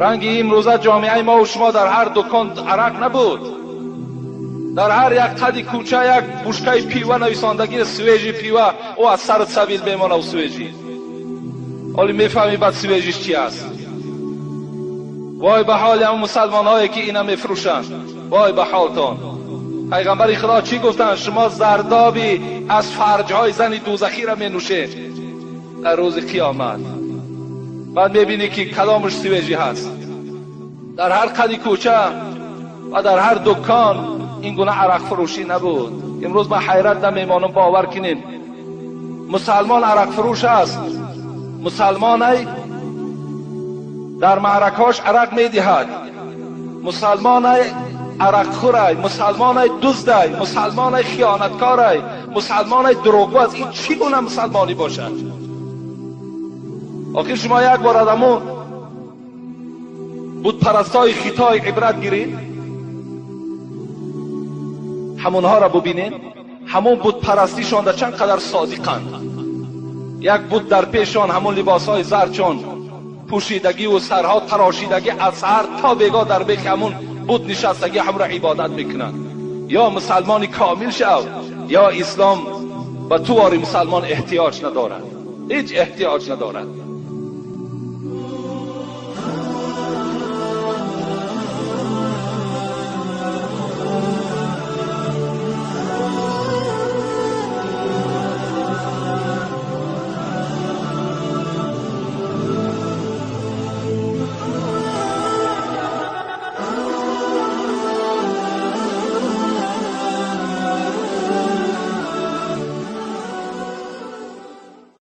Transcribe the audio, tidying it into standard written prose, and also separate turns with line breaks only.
رنگ امروزه جامعه ما و شما در هر دکان عرق نبود، در هر یک قدی کوچه یک بشکه پیوه نویساندگی سویجی پیوه او از سر سبیل بمانه و سویجی. حالی میفهمی بعد سویجیش چی است؟ وای به حال همون مسلمان هایی که اینا میفروشن، وای به حالتان. پیغمبر خدا چی گفتن؟ شما زردابی از فرج های زن دوزخی را می نوشید در روز قیامت. بعد میبینی که کلامش سویجی هست. در هر قدی کوچه و در هر دکان این گونه عرق فروشی نبود. امروز من حیرت نمیمانم، باور کنین مسلمان عرق فروش است. مسلمان در معرکاش عرق میدهد، مسلمان عرق خورای، مسلمان دزدای، مسلمان خیانتکارای، مسلمان دروغگو. از این چی گونه مسلمانی باشد؟ آخر شما یک بار آدمو بود پرستای خطای عبرت گیرید، همونها را ببینید، همون بود پرستیشان در چند قدر صادقند. یک بود در پیشان همون لباسهای زرچون پوشیدگی و سرها تراشیدگی از سر تا بیگاه در بیخ همون بود نشستگی هم را عبادت میکنند. یا مسلمانی کامل شو، یا اسلام و تو مسلمان احتیاج ندارد، هیچ احتیاج ندارد.